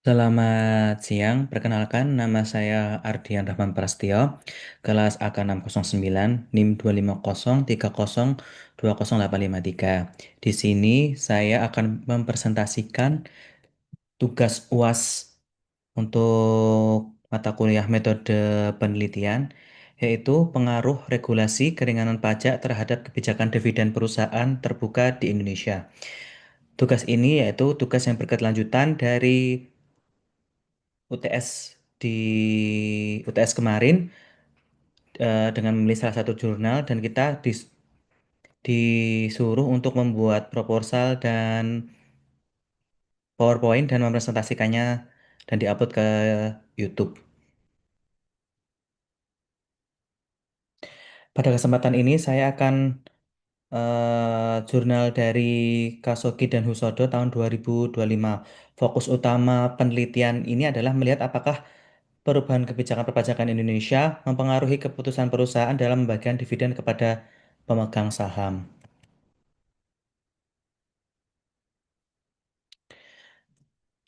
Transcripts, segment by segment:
Selamat siang, perkenalkan nama saya Ardian Rahman Prastio, kelas AK 609, NIM 25030200853. Di sini saya akan mempresentasikan tugas UAS untuk mata kuliah metode penelitian, yaitu pengaruh regulasi keringanan pajak terhadap kebijakan dividen perusahaan terbuka di Indonesia. Tugas ini yaitu tugas yang berkelanjutan dari UTS di UTS kemarin dengan memilih salah satu jurnal dan kita disuruh untuk membuat proposal dan PowerPoint dan mempresentasikannya dan diupload ke YouTube. Pada kesempatan ini saya akan jurnal dari Kasogi dan Husodo tahun 2025. Fokus utama penelitian ini adalah melihat apakah perubahan kebijakan perpajakan Indonesia mempengaruhi keputusan perusahaan dalam membagikan dividen kepada pemegang saham.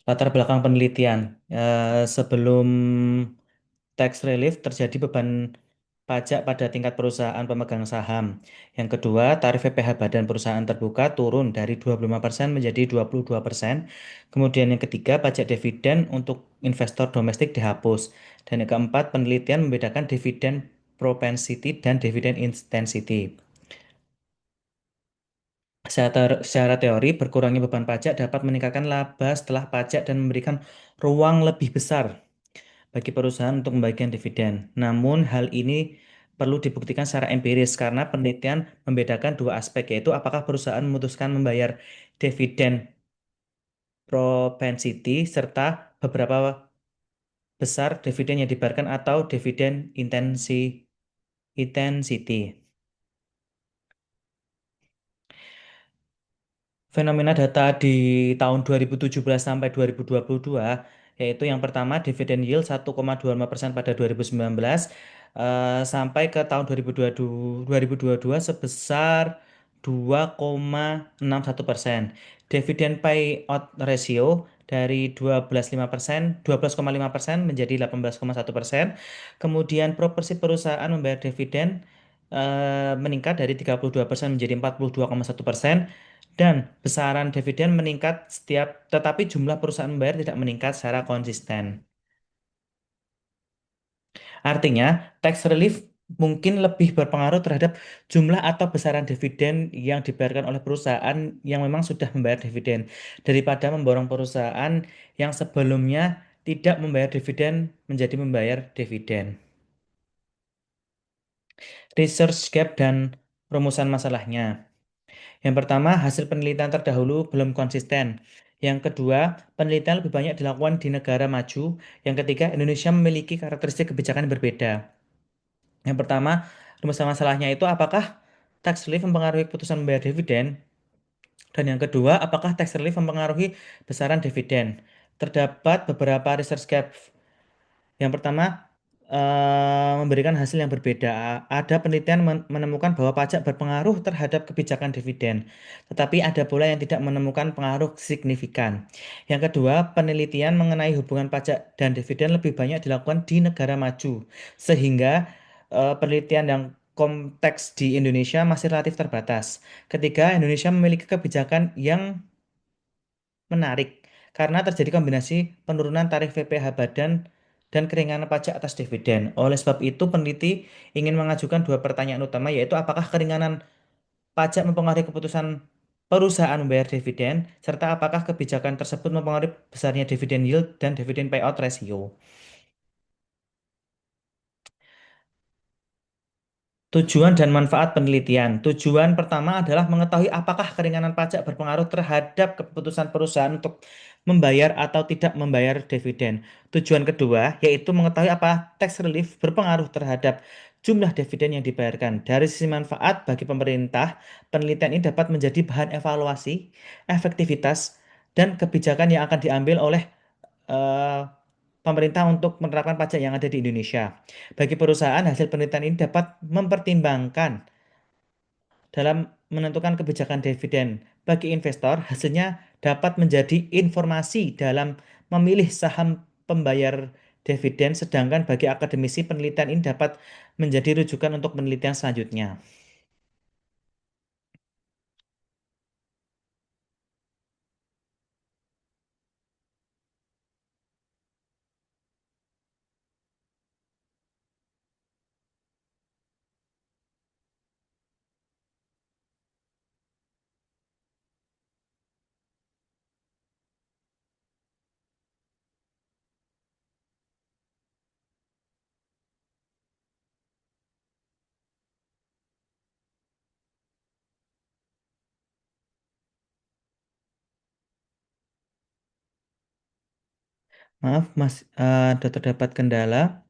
Latar belakang penelitian. Sebelum tax relief terjadi beban pajak pada tingkat perusahaan pemegang saham. Yang kedua, tarif PPh badan perusahaan terbuka turun dari 25% menjadi 22%. Kemudian yang ketiga, pajak dividen untuk investor domestik dihapus. Dan yang keempat, penelitian membedakan dividen propensity dan dividen intensity. Secara teori, berkurangnya beban pajak dapat meningkatkan laba setelah pajak dan memberikan ruang lebih besar bagi perusahaan untuk membagikan dividen. Namun, hal ini perlu dibuktikan secara empiris karena penelitian membedakan dua aspek, yaitu apakah perusahaan memutuskan membayar dividen propensity serta beberapa besar dividen yang dibayarkan atau dividen intensity. Fenomena data di tahun 2017 sampai 2022, yaitu yang pertama dividen yield 1,25% pada 2019 sampai ke tahun 2022 sebesar 2,61%. Dividen payout ratio dari 12,5% menjadi 18,1%. Kemudian proporsi perusahaan membayar dividen meningkat dari 32% menjadi 42,1%. Dan besaran dividen meningkat tetapi jumlah perusahaan membayar tidak meningkat secara konsisten. Artinya, tax relief mungkin lebih berpengaruh terhadap jumlah atau besaran dividen yang dibayarkan oleh perusahaan yang memang sudah membayar dividen daripada memborong perusahaan yang sebelumnya tidak membayar dividen menjadi membayar dividen. Research gap dan rumusan masalahnya. Yang pertama, hasil penelitian terdahulu belum konsisten. Yang kedua, penelitian lebih banyak dilakukan di negara maju. Yang ketiga, Indonesia memiliki karakteristik kebijakan yang berbeda. Yang pertama, rumus masalahnya itu apakah tax relief mempengaruhi keputusan membayar dividen? Dan yang kedua, apakah tax relief mempengaruhi besaran dividen? Terdapat beberapa research gap. Yang pertama, memberikan hasil yang berbeda. Ada penelitian menemukan bahwa pajak berpengaruh terhadap kebijakan dividen, tetapi ada pula yang tidak menemukan pengaruh signifikan. Yang kedua, penelitian mengenai hubungan pajak dan dividen lebih banyak dilakukan di negara maju, sehingga penelitian yang konteks di Indonesia masih relatif terbatas. Ketiga, Indonesia memiliki kebijakan yang menarik karena terjadi kombinasi penurunan tarif PPh badan dan keringanan pajak atas dividen. Oleh sebab itu, peneliti ingin mengajukan dua pertanyaan utama, yaitu apakah keringanan pajak mempengaruhi keputusan perusahaan membayar dividen, serta apakah kebijakan tersebut mempengaruhi besarnya dividen yield dan dividen payout ratio. Tujuan dan manfaat penelitian. Tujuan pertama adalah mengetahui apakah keringanan pajak berpengaruh terhadap keputusan perusahaan untuk membayar atau tidak membayar dividen. Tujuan kedua yaitu mengetahui apa tax relief berpengaruh terhadap jumlah dividen yang dibayarkan. Dari sisi manfaat bagi pemerintah, penelitian ini dapat menjadi bahan evaluasi, efektivitas, dan kebijakan yang akan diambil oleh eh, pemerintah untuk menerapkan pajak yang ada di Indonesia. Bagi perusahaan, hasil penelitian ini dapat mempertimbangkan dalam menentukan kebijakan dividen. Bagi investor, hasilnya dapat menjadi informasi dalam memilih saham pembayar dividen, sedangkan bagi akademisi penelitian ini dapat menjadi rujukan untuk penelitian selanjutnya. Maaf, Mas, ada terdapat kendala.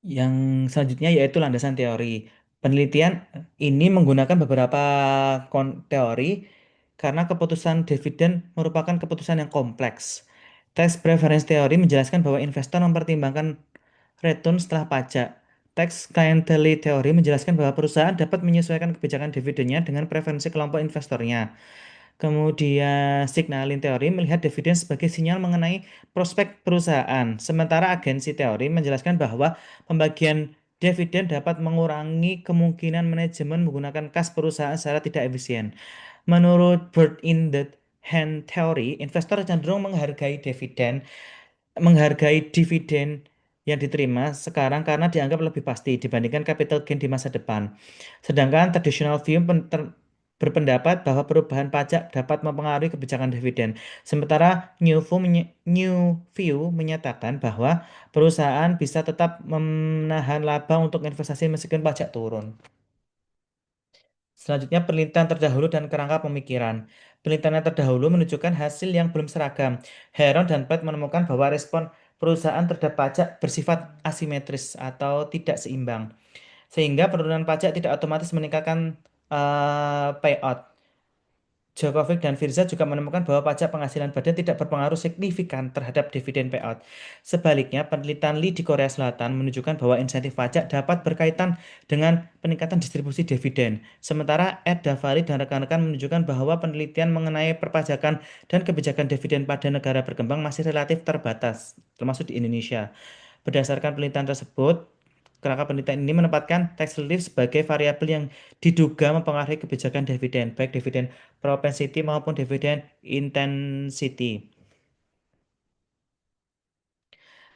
Yang selanjutnya yaitu landasan teori. Penelitian ini menggunakan beberapa teori karena keputusan dividen merupakan keputusan yang kompleks. Tax preference theory menjelaskan bahwa investor mempertimbangkan return setelah pajak. Tax clientele theory menjelaskan bahwa perusahaan dapat menyesuaikan kebijakan dividennya dengan preferensi kelompok investornya. Kemudian signalin teori melihat dividen sebagai sinyal mengenai prospek perusahaan. Sementara agensi teori menjelaskan bahwa pembagian dividen dapat mengurangi kemungkinan manajemen menggunakan kas perusahaan secara tidak efisien. Menurut Bird in the Hand Theory, investor cenderung menghargai dividen yang diterima sekarang karena dianggap lebih pasti dibandingkan capital gain di masa depan. Sedangkan traditional view berpendapat bahwa perubahan pajak dapat mempengaruhi kebijakan dividen. Sementara New View menyatakan bahwa perusahaan bisa tetap menahan laba untuk investasi meskipun pajak turun. Selanjutnya, penelitian terdahulu dan kerangka pemikiran. Penelitian yang terdahulu menunjukkan hasil yang belum seragam. Heron dan Pratt menemukan bahwa respon perusahaan terhadap pajak bersifat asimetris atau tidak seimbang, sehingga penurunan pajak tidak otomatis meningkatkan payout. Djokovic dan Firza juga menemukan bahwa pajak penghasilan badan tidak berpengaruh signifikan terhadap dividen payout. Sebaliknya, penelitian Lee di Korea Selatan menunjukkan bahwa insentif pajak dapat berkaitan dengan peningkatan distribusi dividen. Sementara Ed Davari dan rekan-rekan menunjukkan bahwa penelitian mengenai perpajakan dan kebijakan dividen pada negara berkembang masih relatif terbatas, termasuk di Indonesia. Berdasarkan penelitian tersebut, kerangka penelitian ini menempatkan tax relief sebagai variabel yang diduga mempengaruhi kebijakan dividen, baik dividen propensity maupun dividen intensity.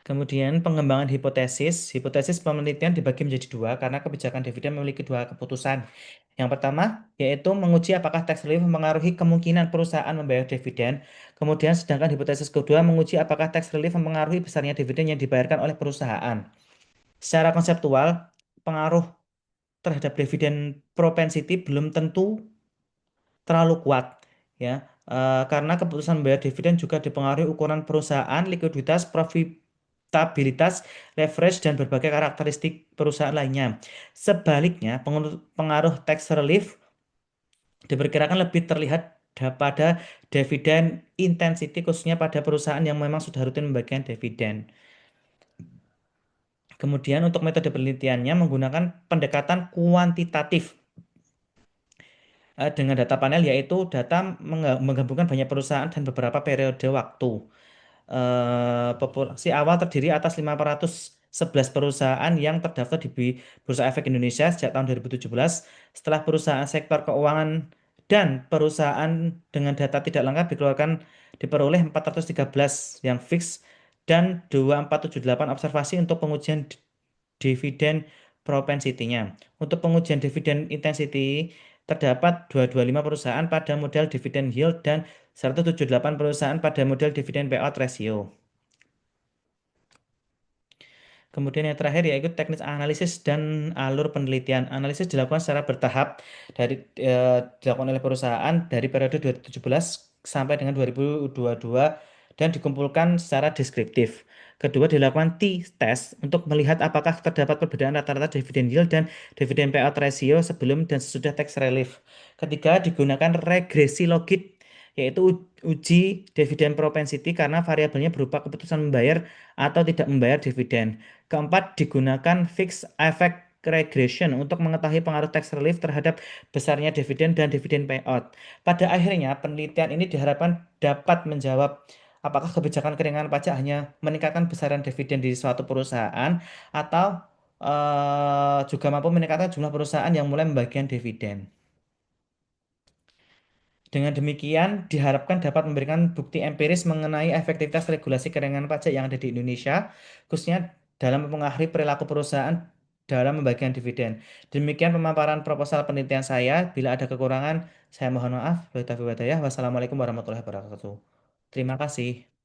Kemudian pengembangan hipotesis. Hipotesis penelitian dibagi menjadi dua karena kebijakan dividen memiliki dua keputusan. Yang pertama yaitu menguji apakah tax relief mempengaruhi kemungkinan perusahaan membayar dividen. Kemudian sedangkan hipotesis kedua menguji apakah tax relief mempengaruhi besarnya dividen yang dibayarkan oleh perusahaan. Secara konseptual, pengaruh terhadap dividen propensity belum tentu terlalu kuat, ya. Karena keputusan membayar dividen juga dipengaruhi ukuran perusahaan, likuiditas, profitabilitas, leverage, dan berbagai karakteristik perusahaan lainnya. Sebaliknya, pengaruh tax relief diperkirakan lebih terlihat pada dividen intensity, khususnya pada perusahaan yang memang sudah rutin membagikan dividen. Kemudian untuk metode penelitiannya menggunakan pendekatan kuantitatif dengan data panel, yaitu data menggabungkan banyak perusahaan dan beberapa periode waktu. Populasi awal terdiri atas 511 perusahaan yang terdaftar di Bursa Efek Indonesia sejak tahun 2017. Setelah perusahaan sektor keuangan dan perusahaan dengan data tidak lengkap diperoleh 413 yang fix dan 2478 observasi untuk pengujian dividen propensity-nya. Untuk pengujian dividen intensity terdapat 225 perusahaan pada model dividen yield dan 178 perusahaan pada model dividen payout ratio. Kemudian yang terakhir yaitu teknis analisis dan alur penelitian. Analisis dilakukan secara bertahap dilakukan oleh perusahaan dari periode 2017 sampai dengan 2022 dan dikumpulkan secara deskriptif. Kedua, dilakukan T-test untuk melihat apakah terdapat perbedaan rata-rata dividen yield dan dividen payout ratio sebelum dan sesudah tax relief. Ketiga, digunakan regresi logit, yaitu uji dividen propensity karena variabelnya berupa keputusan membayar atau tidak membayar dividen. Keempat, digunakan fixed effect regression untuk mengetahui pengaruh tax relief terhadap besarnya dividen dan dividen payout. Pada akhirnya, penelitian ini diharapkan dapat menjawab apakah kebijakan keringanan pajak hanya meningkatkan besaran dividen di suatu perusahaan atau juga mampu meningkatkan jumlah perusahaan yang mulai membagikan dividen. Dengan demikian, diharapkan dapat memberikan bukti empiris mengenai efektivitas regulasi keringanan pajak yang ada di Indonesia, khususnya dalam mempengaruhi perilaku perusahaan dalam membagikan dividen. Demikian pemaparan proposal penelitian saya. Bila ada kekurangan, saya mohon maaf. Wabillahi taufiq wal hidayah. Wassalamualaikum warahmatullahi wabarakatuh. Terima kasih.